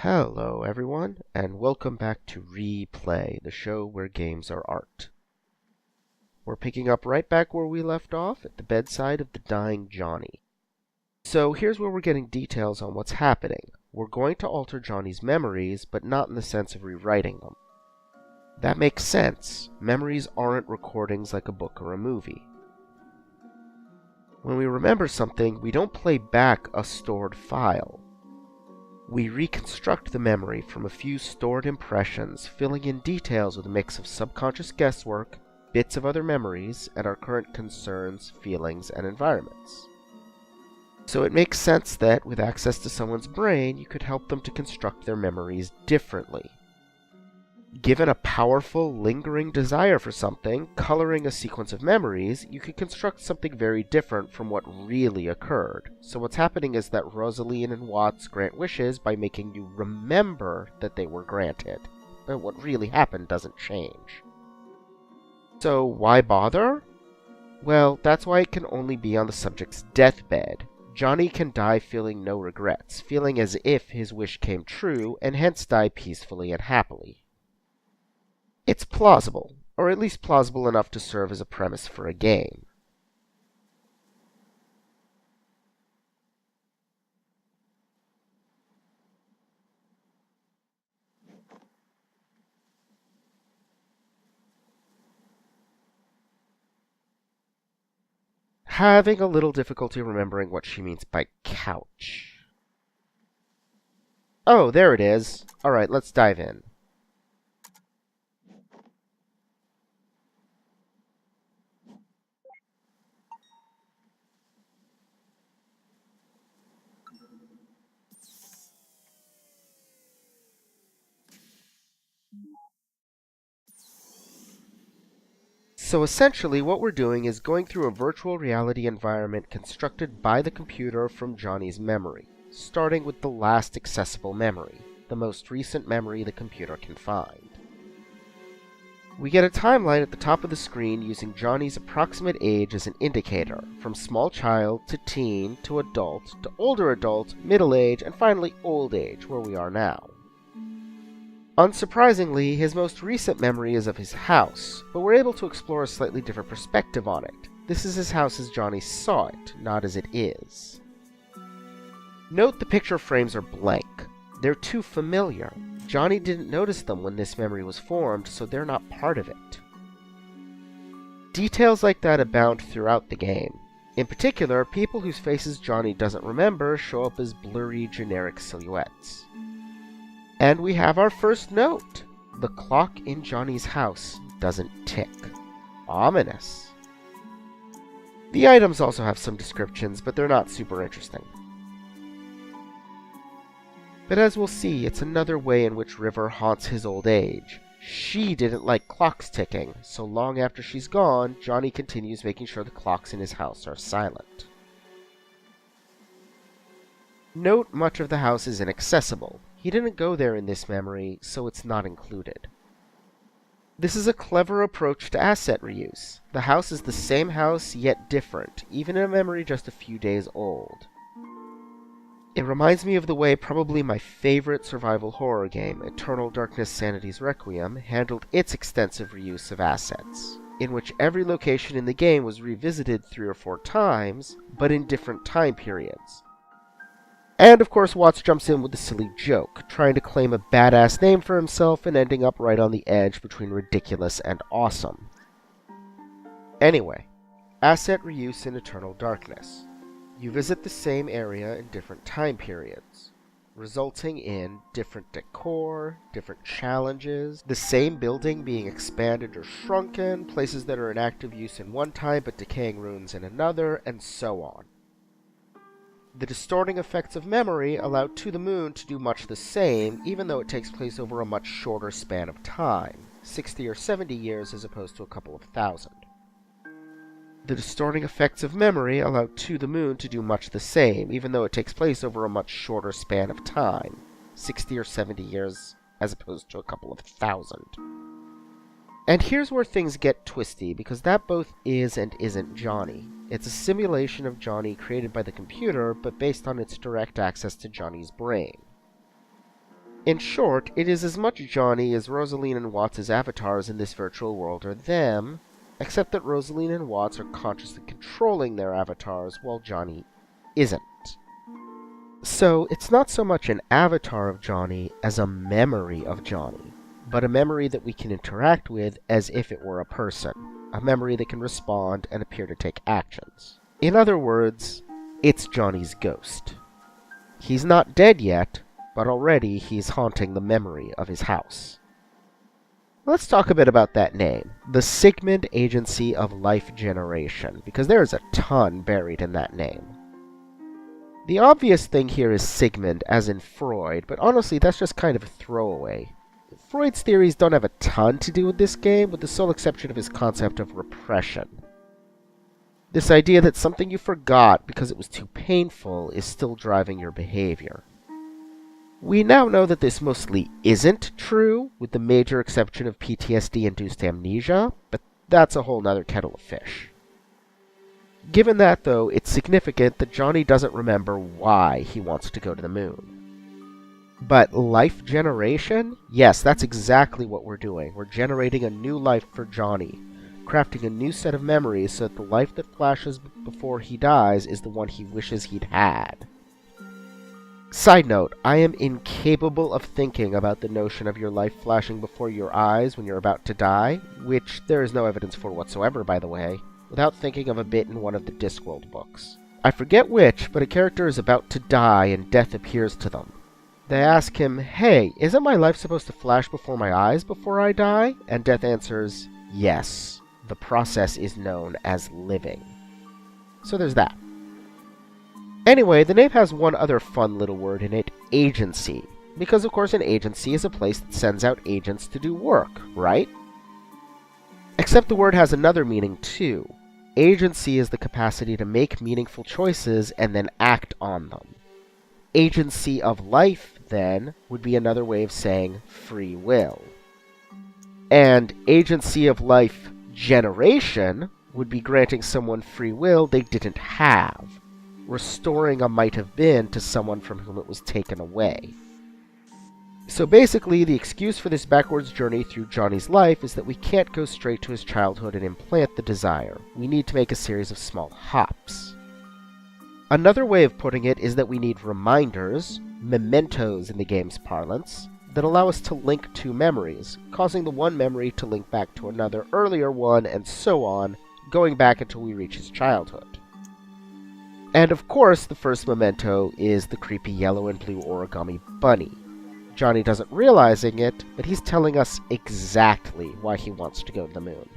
Hello everyone, and welcome back to Replay, the show where games are art. We're picking up right back where we left off, at the bedside of the dying Johnny. So here's where we're getting details on what's happening. We're going to alter Johnny's memories, but not in the sense of rewriting them. That makes sense. Memories aren't recordings like a book or a movie. When we remember something, we don't play back a stored file. We reconstruct the memory from a few stored impressions, filling in details with a mix of subconscious guesswork, bits of other memories, and our current concerns, feelings, and environments. So it makes sense that, with access to someone's brain, you could help them to construct their memories differently. Given a powerful, lingering desire for something, coloring a sequence of memories, you could construct something very different from what really occurred. So what's happening is that Rosaline and Watts grant wishes by making you remember that they were granted. But what really happened doesn't change. So why bother? Well, that's why it can only be on the subject's deathbed. Johnny can die feeling no regrets, feeling as if his wish came true, and hence die peacefully and happily. It's plausible, or at least plausible enough to serve as a premise for a game. Having a little difficulty remembering what she means by couch. Oh, there it is. Alright, let's dive in. So essentially what we're doing is going through a virtual reality environment constructed by the computer from Johnny's memory, starting with the last accessible memory, the most recent memory the computer can find. We get a timeline at the top of the screen using Johnny's approximate age as an indicator, from small child to teen to adult to older adult, middle age, and finally old age, where we are now. Unsurprisingly, his most recent memory is of his house, but we're able to explore a slightly different perspective on it. This is his house as Johnny saw it, not as it is. Note the picture frames are blank. They're too familiar. Johnny didn't notice them when this memory was formed, so they're not part of it. Details like that abound throughout the game. In particular, people whose faces Johnny doesn't remember show up as blurry, generic silhouettes. And we have our first note. The clock in Johnny's house doesn't tick. Ominous. The items also have some descriptions, but they're not super interesting. But as we'll see, it's another way in which River haunts his old age. She didn't like clocks ticking, so long after she's gone, Johnny continues making sure the clocks in his house are silent. Note much of the house is inaccessible. He didn't go there in this memory, so it's not included. This is a clever approach to asset reuse. The house is the same house, yet different, even in a memory just a few days old. It reminds me of the way probably my favorite survival horror game, Eternal Darkness Sanity's Requiem, handled its extensive reuse of assets, in which every location in the game was revisited 3 or 4 times, but in different time periods. And of course Watts jumps in with the silly joke, trying to claim a badass name for himself and ending up right on the edge between ridiculous and awesome. Anyway, asset reuse in Eternal Darkness. You visit the same area in different time periods, resulting in different decor, different challenges, the same building being expanded or shrunken, places that are in active use in one time but decaying ruins in another, and so on. The distorting effects of memory allow To the Moon to do much the same, even though it takes place over a much shorter span of time, 60 or 70 years as opposed to a couple of thousand. The distorting effects of memory allow To the Moon to do much the same, even though it takes place over a much shorter span of time, 60 or 70 years as opposed to a couple of thousand. And here's where things get twisty, because that both is and isn't Johnny. It's a simulation of Johnny created by the computer, but based on its direct access to Johnny's brain. In short, it is as much Johnny as Rosaline and Watts' avatars in this virtual world are them, except that Rosaline and Watts are consciously controlling their avatars while Johnny isn't. So, it's not so much an avatar of Johnny as a memory of Johnny, but a memory that we can interact with as if it were a person, a memory that can respond and appear to take actions. In other words, it's Johnny's ghost. He's not dead yet, but already he's haunting the memory of his house. Let's talk a bit about that name, the Sigmund Agency of Life Generation, because there is a ton buried in that name. The obvious thing here is Sigmund, as in Freud, but honestly that's just kind of a throwaway. Freud's theories don't have a ton to do with this game, with the sole exception of his concept of repression. This idea that something you forgot because it was too painful is still driving your behavior. We now know that this mostly isn't true, with the major exception of PTSD-induced amnesia, but that's a whole nother kettle of fish. Given that, though, it's significant that Johnny doesn't remember why he wants to go to the moon. But life generation? Yes, that's exactly what we're doing. We're generating a new life for Johnny, crafting a new set of memories so that the life that flashes before he dies is the one he wishes he'd had. Side note, I am incapable of thinking about the notion of your life flashing before your eyes when you're about to die, which there is no evidence for whatsoever, by the way, without thinking of a bit in one of the Discworld books. I forget which, but a character is about to die and death appears to them. They ask him, "Hey, isn't my life supposed to flash before my eyes before I die?" And Death answers, "Yes. The process is known as living." So there's that. Anyway, the name has one other fun little word in it, agency. Because of course an agency is a place that sends out agents to do work, right? Except the word has another meaning too. Agency is the capacity to make meaningful choices and then act on them. Agency of life, then, would be another way of saying free will. And agency of life generation would be granting someone free will they didn't have, restoring a might have been to someone from whom it was taken away. So basically, the excuse for this backwards journey through Johnny's life is that we can't go straight to his childhood and implant the desire. We need to make a series of small hops. Another way of putting it is that we need reminders, mementos in the game's parlance, that allow us to link two memories, causing the one memory to link back to another earlier one, and so on, going back until we reach his childhood. And of course, the first memento is the creepy yellow and blue origami bunny. Johnny doesn't realizing it, but he's telling us exactly why he wants to go to the moon.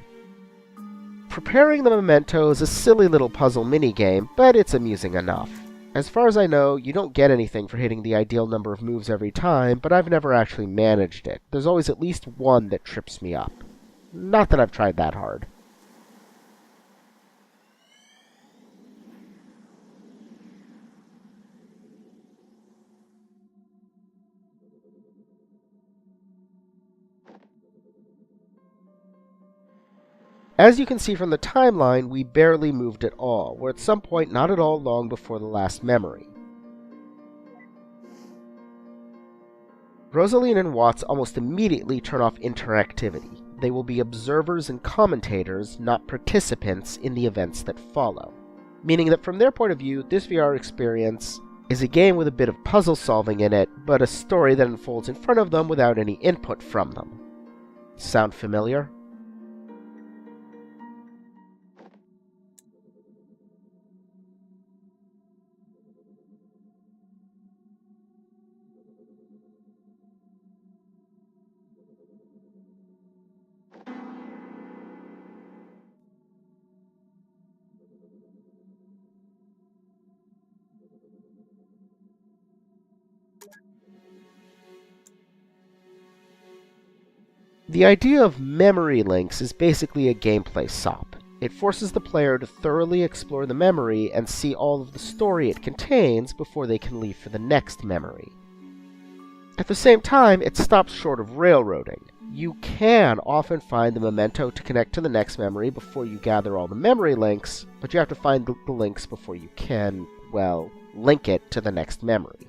Preparing the memento is a silly little puzzle minigame, but it's amusing enough. As far as I know, you don't get anything for hitting the ideal number of moves every time, but I've never actually managed it. There's always at least one that trips me up. Not that I've tried that hard. As you can see from the timeline, we barely moved at all. We're at some point not at all long before the last memory. Rosaline and Watts almost immediately turn off interactivity. They will be observers and commentators, not participants, in the events that follow. Meaning that from their point of view, this VR experience is a game with a bit of puzzle solving in it, but a story that unfolds in front of them without any input from them. Sound familiar? The idea of memory links is basically a gameplay sop. It forces the player to thoroughly explore the memory and see all of the story it contains before they can leave for the next memory. At the same time, it stops short of railroading. You can often find the memento to connect to the next memory before you gather all the memory links, but you have to find the links before you can, well, link it to the next memory.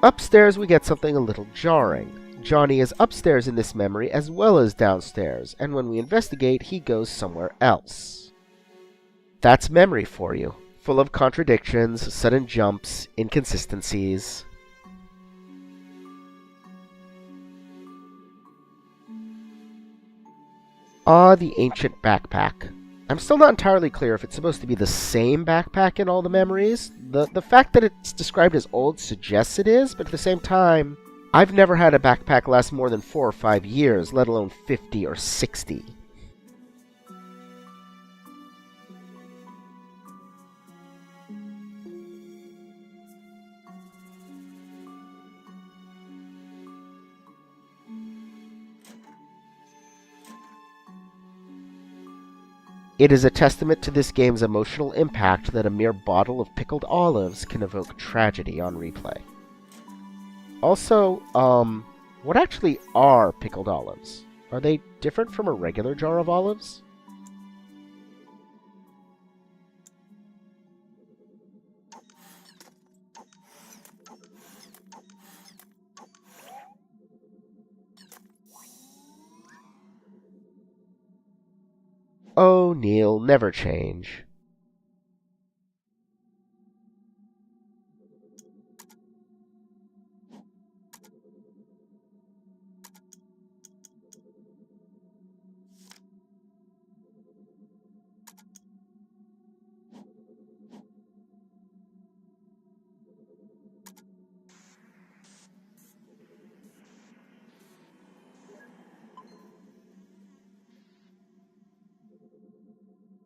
Upstairs we get something a little jarring. Johnny is upstairs in this memory as well as downstairs, and when we investigate, he goes somewhere else. That's memory for you, full of contradictions, sudden jumps, inconsistencies. The ancient backpack. I'm still not entirely clear if it's supposed to be the same backpack in all the memories. The fact that it's described as old suggests it is, but at the same time, I've never had a backpack last more than 4 or 5 years, let alone 50 or 60. It is a testament to this game's emotional impact that a mere bottle of pickled olives can evoke tragedy on replay. Also, what actually are pickled olives? Are they different from a regular jar of olives? Oh, Neil, never change.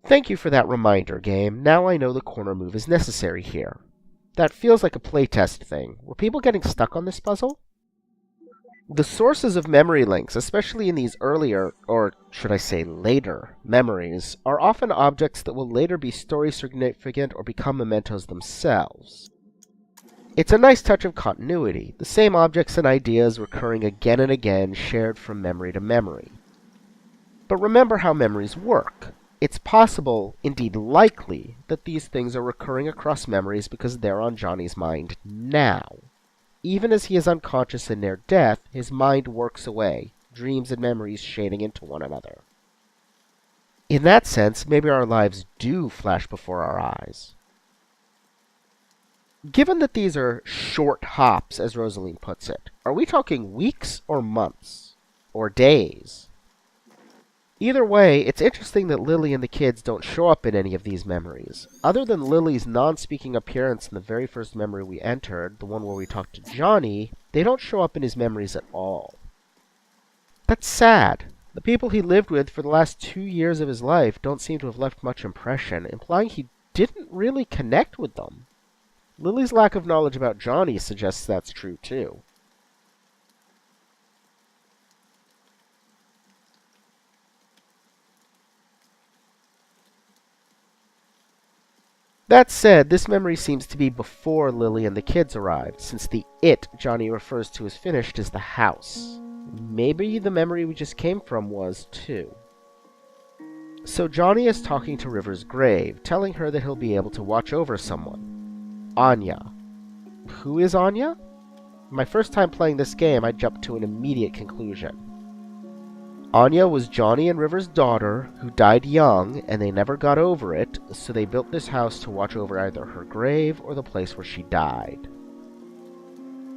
Thank you for that reminder, game. Now I know the corner move is necessary here. That feels like a playtest thing. Were people getting stuck on this puzzle? The sources of memory links, especially in these earlier, or should I say later, memories, are often objects that will later be story significant or become mementos themselves. It's a nice touch of continuity, the same objects and ideas recurring again and again, shared from memory to memory. But remember how memories work. It's possible, indeed likely, that these things are recurring across memories because they're on Johnny's mind now. Even as he is unconscious and near death, his mind works away, dreams and memories shading into one another. In that sense, maybe our lives do flash before our eyes. Given that these are short hops, as Rosaline puts it, are we talking weeks or months? Or days? Either way, it's interesting that Lily and the kids don't show up in any of these memories. Other than Lily's non-speaking appearance in the very first memory we entered, the one where we talked to Johnny, they don't show up in his memories at all. That's sad. The people he lived with for the last 2 years of his life don't seem to have left much impression, implying he didn't really connect with them. Lily's lack of knowledge about Johnny suggests that's true too. That said, this memory seems to be before Lily and the kids arrived, since the "it" Johnny refers to as finished is the house. Maybe the memory we just came from was, too. So Johnny is talking to River's grave, telling her that he'll be able to watch over someone. Anya. Who is Anya? My first time playing this game, I jumped to an immediate conclusion. Anya was Johnny and River's daughter, who died young, and they never got over it, so they built this house to watch over either her grave or the place where she died.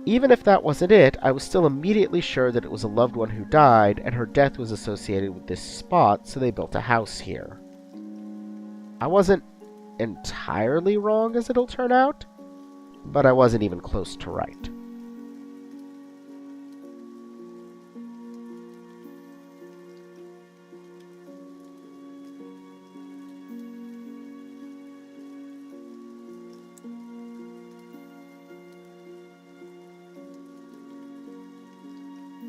Even if that wasn't it, I was still immediately sure that it was a loved one who died, and her death was associated with this spot, so they built a house here. I wasn't entirely wrong, as it'll turn out, but I wasn't even close to right.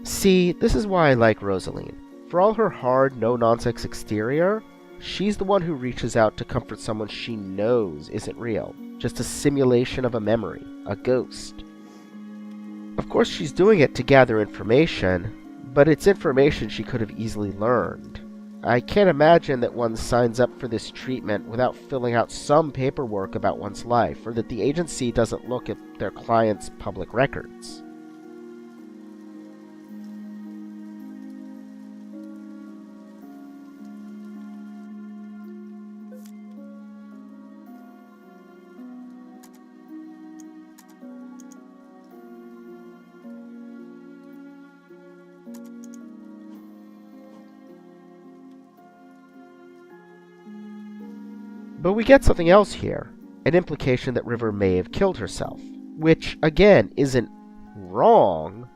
See, this is why I like Rosaline. For all her hard, no-nonsense exterior, she's the one who reaches out to comfort someone she knows isn't real, just a simulation of a memory, a ghost. Of course, she's doing it to gather information, but it's information she could have easily learned. I can't imagine that one signs up for this treatment without filling out some paperwork about one's life, or that the agency doesn't look at their clients' public records. But we get something else here, an implication that River may have killed herself, which, again, isn't wrong,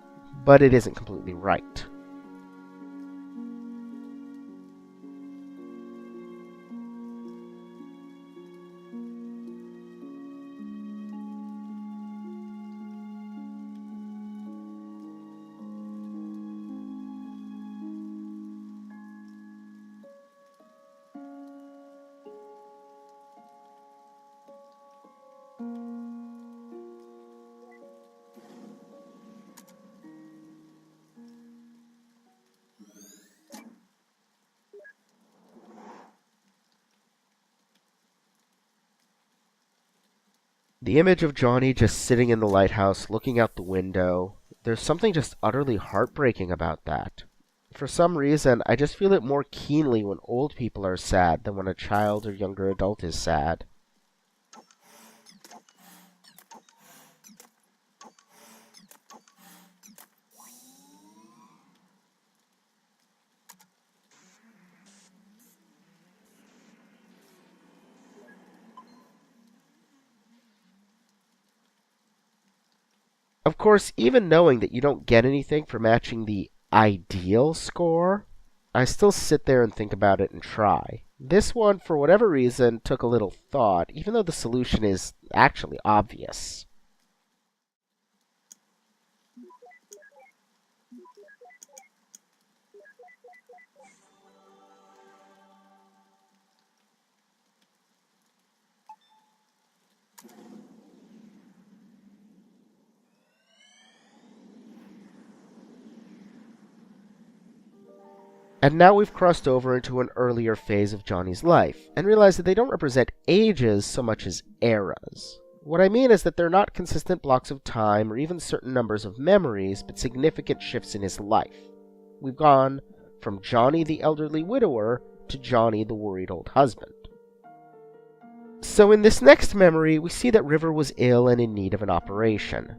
but it isn't completely right. The image of Johnny just sitting in the lighthouse looking out the window, there's something just utterly heartbreaking about that. For some reason, I just feel it more keenly when old people are sad than when a child or younger adult is sad. Of course, even knowing that you don't get anything for matching the ideal score, I still sit there and think about it and try. This one, for whatever reason, took a little thought, even though the solution is actually obvious. And now we've crossed over into an earlier phase of Johnny's life, and realize that they don't represent ages so much as eras. What I mean is that they're not consistent blocks of time or even certain numbers of memories, but significant shifts in his life. We've gone from Johnny the elderly widower to Johnny the worried old husband. So in this next memory, we see that River was ill and in need of an operation.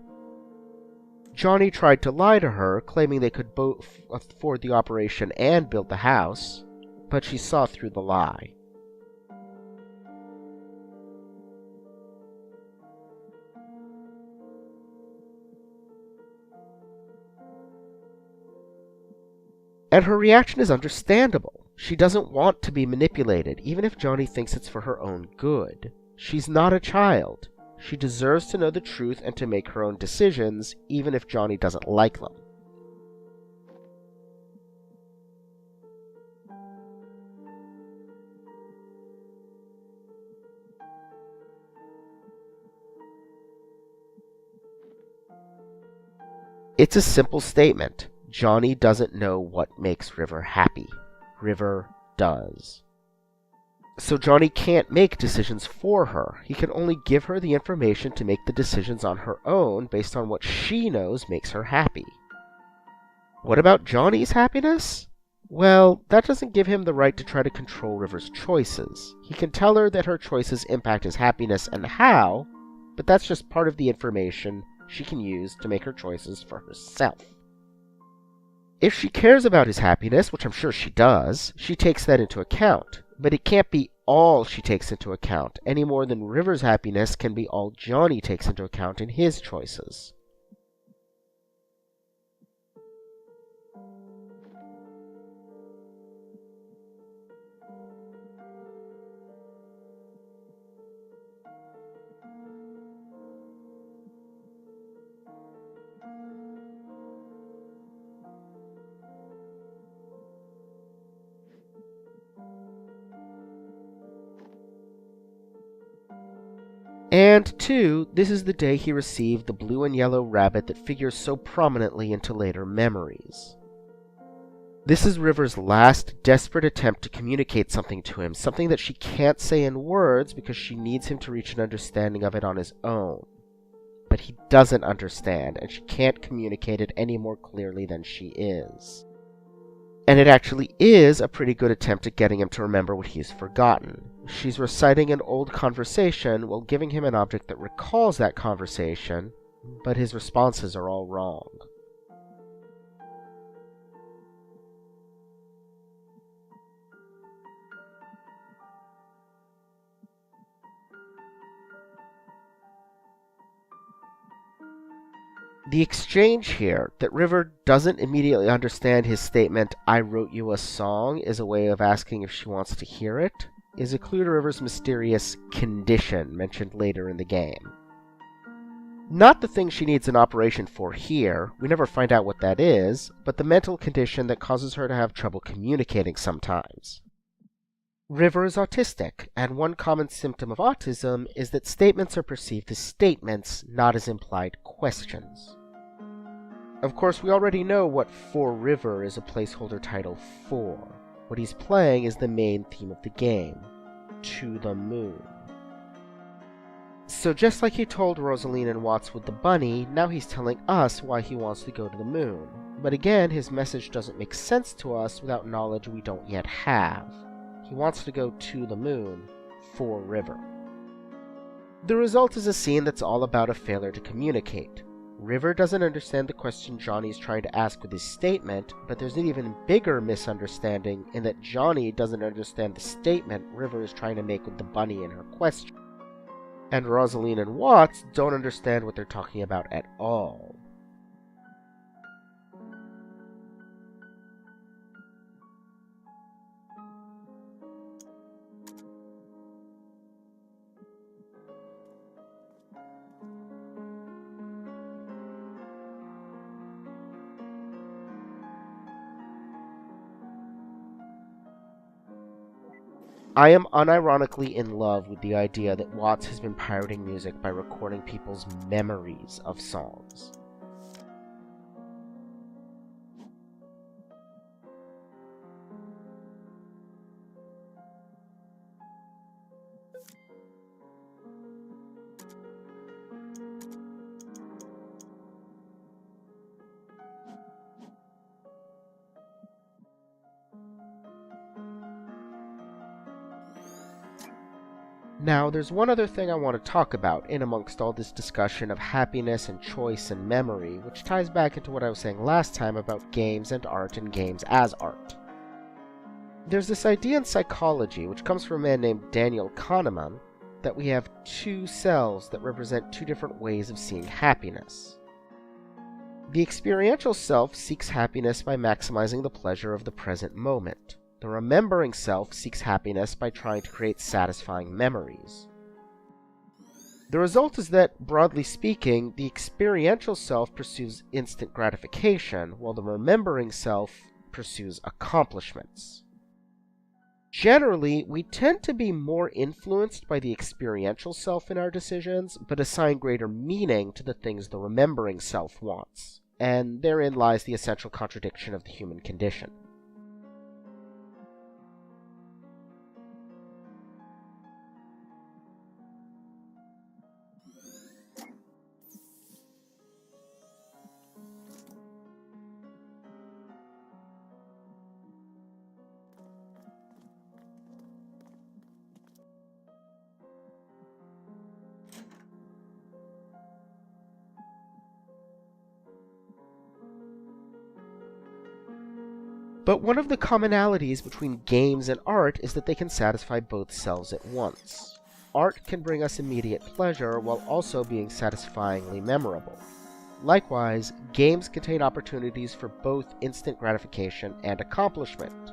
Johnny tried to lie to her, claiming they could both afford the operation and build the house, but she saw through the lie. And her reaction is understandable. She doesn't want to be manipulated, even if Johnny thinks it's for her own good. She's not a child. She deserves to know the truth and to make her own decisions, even if Johnny doesn't like them. It's a simple statement. Johnny doesn't know what makes River happy. River does. So Johnny can't make decisions for her. He can only give her the information to make the decisions on her own based on what she knows makes her happy. What about Johnny's happiness? Well, that doesn't give him the right to try to control River's choices. He can tell her that her choices impact his happiness and how, but that's just part of the information she can use to make her choices for herself. If she cares about his happiness, which I'm sure she does, she takes that into account. But it can't be all she takes into account, any more than River's happiness can be all Johnny takes into account in his choices. And 2, this is the day he received the blue and yellow rabbit that figures so prominently into later memories. This is River's last desperate attempt to communicate something to him, something that she can't say in words because she needs him to reach an understanding of it on his own. But he doesn't understand, and she can't communicate it any more clearly than she is. And it actually is a pretty good attempt at getting him to remember what he's forgotten. She's reciting an old conversation while giving him an object that recalls that conversation, but his responses are all wrong. The exchange here, that River doesn't immediately understand his statement, "I wrote you a song," is a way of asking if she wants to hear it, is a clue to River's mysterious condition mentioned later in the game. Not the thing she needs an operation for here, we never find out what that is, but the mental condition that causes her to have trouble communicating sometimes. River is autistic, and one common symptom of autism is that statements are perceived as statements, not as implied questions. Of course, we already know what "For River" is a placeholder title for. What he's playing is the main theme of the game, "To the Moon." So just like he told Rosaline and Watts with the bunny, now he's telling us why he wants to go to the moon. But again, his message doesn't make sense to us without knowledge we don't yet have. He wants to go to the moon for River. The result is a scene that's all about a failure to communicate. River doesn't understand the question Johnny's trying to ask with his statement, but there's an even bigger misunderstanding in that Johnny doesn't understand the statement River is trying to make with the bunny in her question. And Rosaline and Watts don't understand what they're talking about at all. I am unironically in love with the idea that Watts has been pirating music by recording people's memories of songs. Now, there's one other thing I want to talk about in amongst all this discussion of happiness and choice and memory, which ties back into what I was saying last time about games and art and games as art. There's this idea in psychology, which comes from a man named Daniel Kahneman, that we have two selves that represent two different ways of seeing happiness. The experiential self seeks happiness by maximizing the pleasure of the present moment. The remembering self seeks happiness by trying to create satisfying memories. The result is that, broadly speaking, the experiential self pursues instant gratification, while the remembering self pursues accomplishments. Generally, we tend to be more influenced by the experiential self in our decisions, but assign greater meaning to the things the remembering self wants, and therein lies the essential contradiction of the human condition. But one of the commonalities between games and art is that they can satisfy both selves at once. Art can bring us immediate pleasure while also being satisfyingly memorable. Likewise, games contain opportunities for both instant gratification and accomplishment.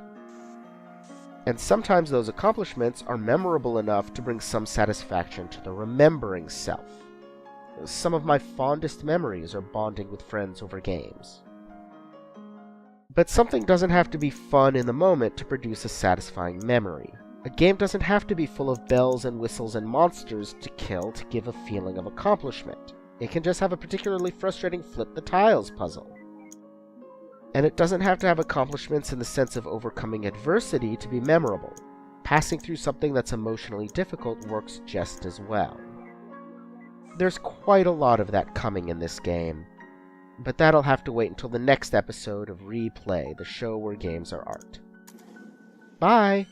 And sometimes those accomplishments are memorable enough to bring some satisfaction to the remembering self. Some of my fondest memories are bonding with friends over games. But something doesn't have to be fun in the moment to produce a satisfying memory. A game doesn't have to be full of bells and whistles and monsters to kill to give a feeling of accomplishment. It can just have a particularly frustrating flip the tiles puzzle. And it doesn't have to have accomplishments in the sense of overcoming adversity to be memorable. Passing through something that's emotionally difficult works just as well. There's quite a lot of that coming in this game, but that'll have to wait until the next episode of Replay, the show where games are art. Bye!